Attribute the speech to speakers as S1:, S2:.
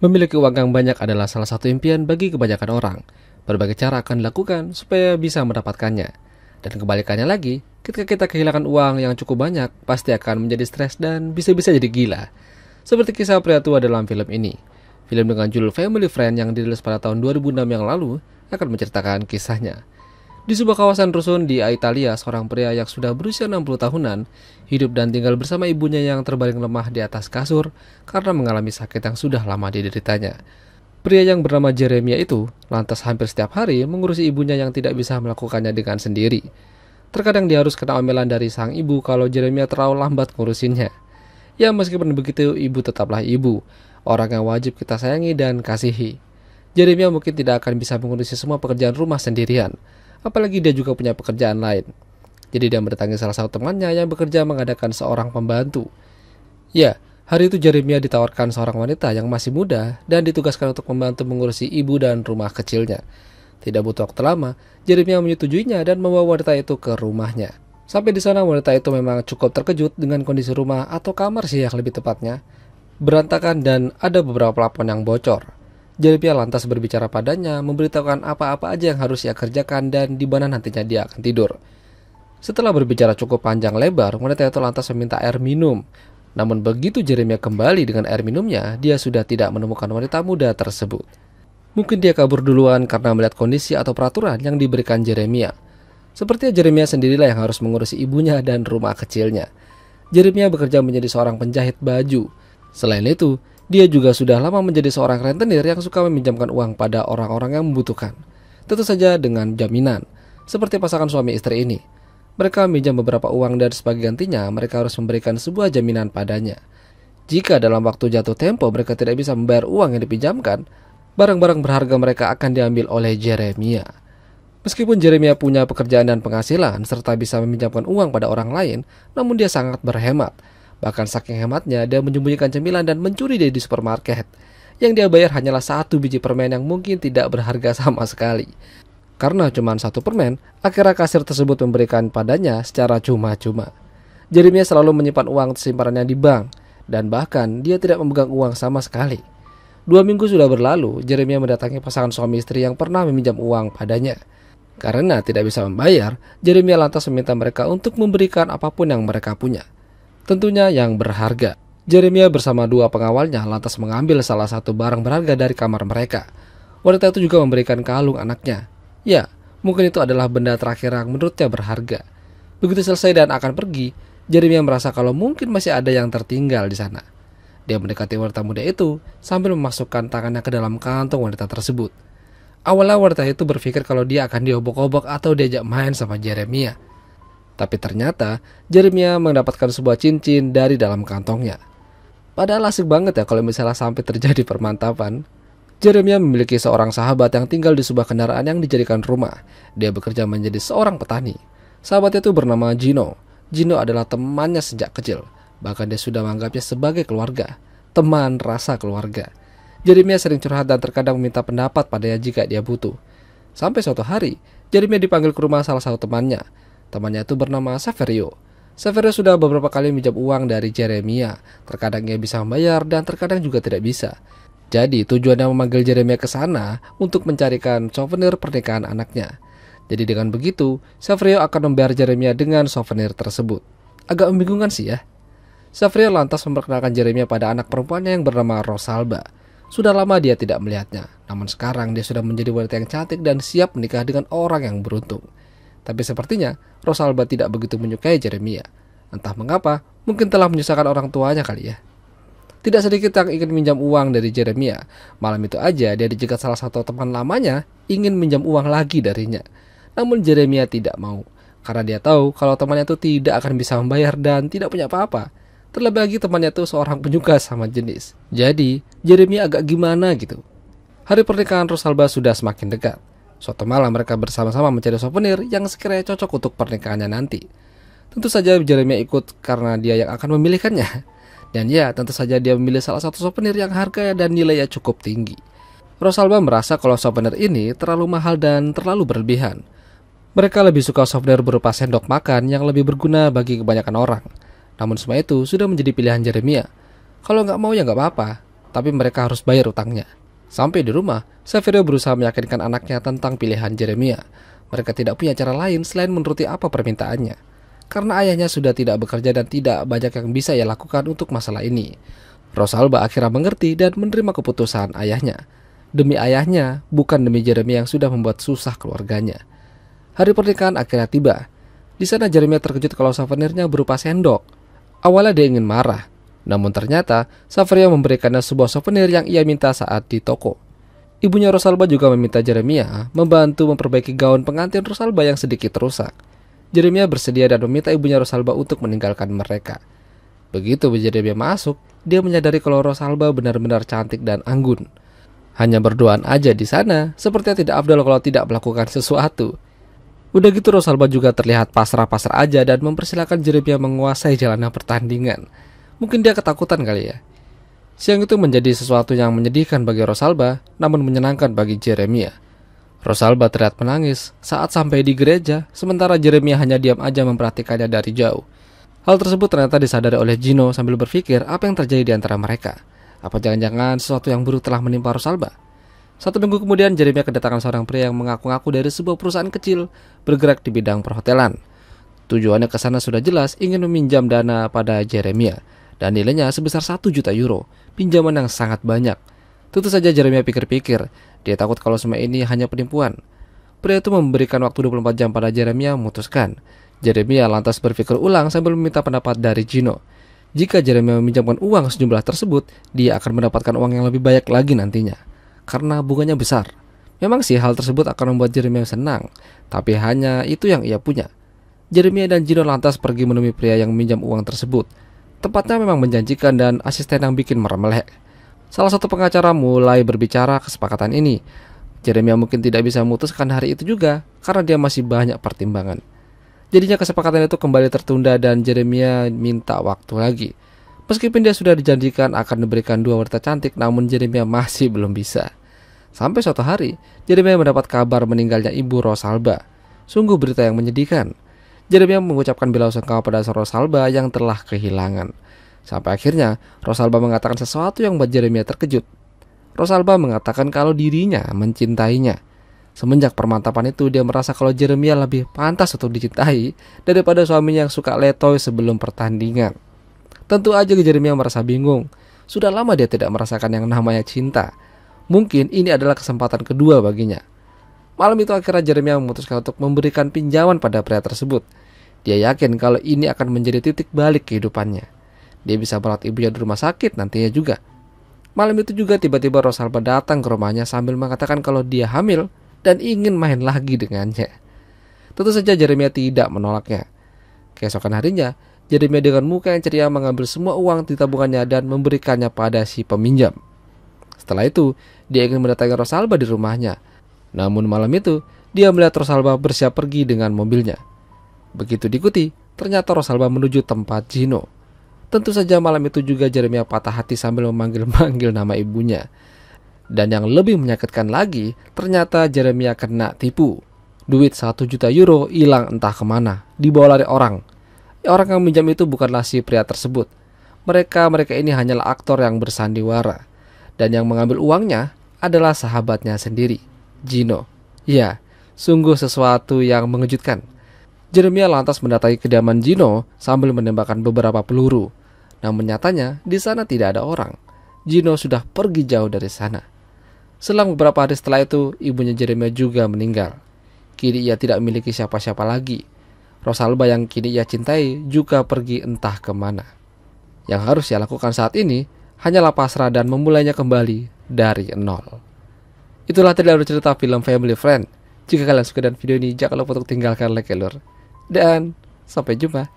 S1: Memiliki uang yang banyak adalah salah satu impian bagi kebanyakan orang. Berbagai cara akan dilakukan supaya bisa mendapatkannya. Dan kebalikannya lagi, ketika kita kehilangan uang yang cukup banyak, pasti akan menjadi stres dan bisa-bisa jadi gila. Seperti kisah pria tua dalam film ini. Film dengan judul Family Friend yang dirilis pada tahun 2006 yang lalu akan menceritakan kisahnya. Di sebuah kawasan rusun di Italia, seorang pria yang sudah berusia 60 tahunan hidup dan tinggal bersama ibunya yang terbaring lemah di atas kasur karena mengalami sakit yang sudah lama dideritanya. Pria yang bernama Jeremia itu lantas hampir setiap hari mengurusi ibunya yang tidak bisa melakukannya dengan sendiri. Terkadang dia harus kena omelan dari sang ibu kalau Jeremia terlalu lambat ngurusinnya. Ya meskipun begitu, ibu tetaplah ibu, orang yang wajib kita sayangi dan kasihi. Jeremia mungkin tidak akan bisa mengurusi semua pekerjaan rumah sendirian. Apalagi dia juga punya pekerjaan lain. Jadi dia mendatangi salah satu temannya yang bekerja mengadakan seorang pembantu. Ya, hari itu Jeremia ditawarkan seorang wanita yang masih muda dan ditugaskan untuk membantu mengurusi ibu dan rumah kecilnya. Tidak butuh waktu lama, Jeremia menyetujuinya dan membawa wanita itu ke rumahnya. Sampai di sana wanita itu memang cukup terkejut dengan kondisi rumah atau kamar sih yang lebih tepatnya. Berantakan dan ada beberapa plafon yang bocor. Jeremia lantas berbicara padanya, memberitahukan apa-apa aja yang harus ia kerjakan dan di mana nantinya dia akan tidur. Setelah berbicara cukup panjang lebar, wanita itu lantas meminta air minum. Namun begitu Jeremia kembali dengan air minumnya, dia sudah tidak menemukan wanita muda tersebut. Mungkin dia kabur duluan karena melihat kondisi atau peraturan yang diberikan Jeremia. Sepertinya Jeremia sendirilah yang harus mengurusi ibunya dan rumah kecilnya. Jeremia bekerja menjadi seorang penjahit baju. Selain itu, dia juga sudah lama menjadi seorang rentenir yang suka meminjamkan uang pada orang-orang yang membutuhkan. Tentu saja dengan jaminan, seperti pasangan suami istri ini. Mereka meminjam beberapa uang dan sebagai gantinya mereka harus memberikan sebuah jaminan padanya. Jika dalam waktu jatuh tempo mereka tidak bisa membayar uang yang dipinjamkan, barang-barang berharga mereka akan diambil oleh Jeremia. Meskipun Jeremia punya pekerjaan dan penghasilan serta bisa meminjamkan uang pada orang lain, namun dia sangat berhemat. Bahkan saking hematnya, dia menyembunyikan cemilan dan mencuri di supermarket. Yang dia bayar hanyalah 1 biji permen yang mungkin tidak berharga sama sekali. Karena cuma 1 permen, akhirnya kasir tersebut memberikan padanya secara cuma-cuma. Jeremia selalu menyimpan uang simpanannya di bank, dan bahkan dia tidak memegang uang sama sekali. 2 minggu sudah berlalu, Jeremia mendatangi pasangan suami istri yang pernah meminjam uang padanya. Karena tidak bisa membayar, Jeremia lantas meminta mereka untuk memberikan apapun yang mereka punya. Tentunya yang berharga. Jeremia bersama 2 pengawalnya lantas mengambil salah satu barang berharga dari kamar mereka. Wanita itu juga memberikan kalung anaknya. Ya, mungkin itu adalah benda terakhir yang menurutnya berharga. Begitu selesai dan akan pergi, Jeremia merasa kalau mungkin masih ada yang tertinggal di sana. Dia mendekati wanita muda itu sambil memasukkan tangannya ke dalam kantong wanita tersebut. Awalnya wanita itu berpikir kalau dia akan diobok-obok atau diajak main sama Jeremia. Tapi ternyata Jeremia mendapatkan sebuah cincin dari dalam kantongnya. Padahal asik banget ya kalau misalnya sampai terjadi permantapan. Jeremia memiliki seorang sahabat yang tinggal di sebuah kendaraan yang dijadikan rumah. Dia bekerja menjadi seorang petani. Sahabatnya itu bernama Gino. Gino adalah temannya sejak kecil. Bahkan dia sudah menganggapnya sebagai keluarga. Teman rasa keluarga. Jeremia sering curhat dan terkadang meminta pendapat padanya jika dia butuh. Sampai suatu hari, Jeremia dipanggil ke rumah salah satu temannya. Temannya itu bernama Saverio. Saverio sudah beberapa kali minjam uang dari Jeremia. Terkadang ia bisa membayar dan terkadang juga tidak bisa. Jadi tujuannya memanggil Jeremia ke sana untuk mencarikan souvenir pernikahan anaknya. Jadi dengan begitu, Saverio akan membayar Jeremia dengan souvenir tersebut. Agak membingungkan sih ya. Saverio lantas memperkenalkan Jeremia pada anak perempuannya yang bernama Rosalba. Sudah lama dia tidak melihatnya. Namun sekarang dia sudah menjadi wanita yang cantik dan siap menikah dengan orang yang beruntung. Tapi sepertinya Rosalba tidak begitu menyukai Jeremia. Entah mengapa, mungkin telah menyusahkan orang tuanya kali ya. Tidak sedikit yang ingin minjam uang dari Jeremia. Malam itu aja dia dijegat salah satu teman lamanya ingin minjam uang lagi darinya. Namun Jeremia tidak mau. Karena dia tahu kalau temannya itu tidak akan bisa membayar dan tidak punya apa-apa. Terlebih lagi temannya itu seorang penyuka sama jenis. Jadi Jeremia agak gimana gitu. Hari pernikahan Rosalba sudah semakin dekat. Suatu malam mereka bersama-sama mencari souvenir yang sekiranya cocok untuk pernikahannya nanti. Tentu saja Jeremia ikut karena dia yang akan memilihkannya. Dan ya, tentu saja dia memilih salah satu souvenir yang harganya dan nilainya cukup tinggi. Rosalba merasa kalau souvenir ini terlalu mahal dan terlalu berlebihan. Mereka lebih suka souvenir berupa sendok makan yang lebih berguna bagi kebanyakan orang. Namun semua itu sudah menjadi pilihan Jeremia. Kalau nggak mau ya nggak apa-apa. tapi mereka harus bayar utangnya. Sampai di rumah, Saverio berusaha meyakinkan anaknya tentang pilihan Jeremia. Mereka tidak punya cara lain selain menuruti apa permintaannya. Karena ayahnya sudah tidak bekerja dan tidak banyak yang bisa ia lakukan untuk masalah ini. Rosalba akhirnya mengerti dan menerima keputusan ayahnya. Demi ayahnya, bukan demi Jeremia yang sudah membuat susah keluarganya. Hari pernikahan akhirnya tiba. Di sana Jeremia terkejut kalau souvenirnya berupa sendok. Awalnya dia ingin marah, namun ternyata Saverio memberikannya sebuah souvenir yang ia minta saat di toko. Ibunya Rosalba juga meminta Jeremia membantu memperbaiki gaun pengantin Rosalba yang sedikit rusak. Jeremia bersedia dan meminta ibunya Rosalba untuk meninggalkan mereka. Begitu Jeremia masuk, dia menyadari kalau Rosalba benar-benar cantik dan anggun. Hanya berduaan aja di sana, sepertinya tidak afdal kalau tidak melakukan sesuatu. Udah gitu Rosalba juga terlihat pasrah-pasrah aja dan mempersilahkan Jeremia menguasai jalanan pertandingan. Mungkin dia ketakutan kali ya. Siang itu menjadi sesuatu yang menyedihkan bagi Rosalba, namun menyenangkan bagi Jeremia. Rosalba terlihat menangis saat sampai di gereja, sementara Jeremia hanya diam aja memperhatikannya dari jauh. Hal tersebut ternyata disadari oleh Gino sambil berpikir apa yang terjadi di antara mereka. Apa jangan-jangan sesuatu yang buruk telah menimpa Rosalba? 1 minggu kemudian Jeremia kedatangan seorang pria yang mengaku-ngaku dari sebuah perusahaan kecil bergerak di bidang perhotelan. Tujuannya ke sana sudah jelas, ingin meminjam dana pada Jeremia dan nilainya sebesar 1 juta euro, pinjaman yang sangat banyak. Tentu saja Jeremia pikir-pikir, dia takut kalau semua ini hanya penipuan. Pria itu memberikan waktu 24 jam pada Jeremia memutuskan. Jeremia lantas berpikir ulang sambil meminta pendapat dari Gino. Jika Jeremia meminjamkan uang sejumlah tersebut, dia akan mendapatkan uang yang lebih banyak lagi nantinya, karena bunganya besar. Memang sih hal tersebut akan membuat Jeremia senang, tapi hanya itu yang ia punya. Jeremia dan Gino lantas pergi menemui pria yang meminjam uang tersebut. Tempatnya memang menjanjikan dan asisten yang bikin meremelek. Salah satu pengacara mulai berbicara kesepakatan ini. Jeremia mungkin tidak bisa memutuskan hari itu juga, karena dia masih banyak pertimbangan. Jadinya kesepakatan itu kembali tertunda dan Jeremia minta waktu lagi. Meskipun dia sudah dijanjikan akan diberikan 2 wanita cantik, namun Jeremia masih belum bisa. Sampai suatu hari, Jeremia mendapat kabar meninggalnya ibu Rosalba. Sungguh berita yang menyedihkan. Jeremia mengucapkan bela-sungkawa pada Rosalba yang telah kehilangan. Sampai akhirnya, Rosalba mengatakan sesuatu yang membuat Jeremia terkejut. Rosalba mengatakan kalau dirinya mencintainya. Semenjak permantapan itu, dia merasa kalau Jeremia lebih pantas untuk dicintai daripada suaminya yang suka letoy sebelum pertandingan. Tentu aja Jeremia merasa bingung. Sudah lama dia tidak merasakan yang namanya cinta. Mungkin ini adalah kesempatan kedua baginya. Malam itu akhirnya Jeremia memutuskan untuk memberikan pinjaman pada pria tersebut. Dia yakin kalau ini akan menjadi titik balik kehidupannya. Dia bisa merawat ibunya di rumah sakit nantinya juga. Malam itu juga tiba-tiba Rosalba datang ke rumahnya sambil mengatakan kalau dia hamil dan ingin main lagi dengannya. Tentu saja Jeremia tidak menolaknya. Keesokan harinya, Jeremia dengan muka yang ceria mengambil semua uang di tabungannya dan memberikannya pada si peminjam. Setelah itu, dia ingin mendatangi Rosalba di rumahnya. Namun malam itu, dia melihat Rosalba bersiap pergi dengan mobilnya. Begitu diikuti, ternyata Rosalba menuju tempat Gino. Tentu saja malam itu juga Jeremia patah hati sambil memanggil-manggil nama ibunya. Dan yang lebih menyakitkan lagi, ternyata Jeremia kena tipu. Duit 1 juta euro hilang entah kemana, dibawa lari orang. Orang yang minjam itu bukanlah si pria tersebut. Mereka ini hanyalah aktor yang bersandiwara. Dan yang mengambil uangnya adalah sahabatnya sendiri, Gino. Ya, sungguh sesuatu yang mengejutkan. Jeremia lantas mendatangi kediaman Gino sambil menembakkan beberapa peluru. Namun nyatanya di sana tidak ada orang. Gino sudah pergi jauh dari sana. Selang beberapa hari setelah itu, ibunya Jeremia juga meninggal. Kini ia tidak memiliki siapa-siapa lagi. Rosalba yang kini ia cintai juga pergi entah kemana. Yang harus ia lakukan saat ini hanyalah pasrah dan memulainya kembali dari nol. Itulah tadi alur cerita film Family Friend. Jika kalian suka dengan video ini, jangan lupa untuk tinggalkan like, dan sampai jumpa.